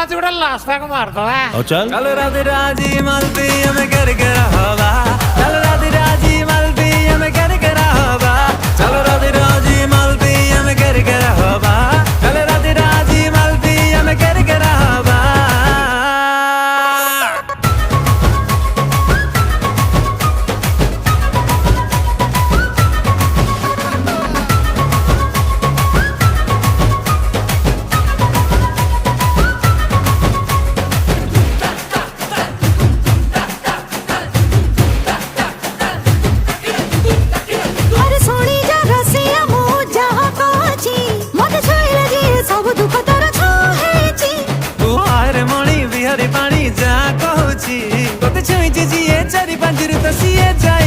आज गोटे लास्ट को मारदवा चल चल राधे राजी मलती हमें कर हवा चल राधे राजी मलती हमें कर हवा चल राधे राजी मलती हमें कर हवा चल राधे राजी मलती हमें कर हवा पानी बिहारी पानी जा कहूची तोते छुई जी चारि पांच ऋतु सीए जाए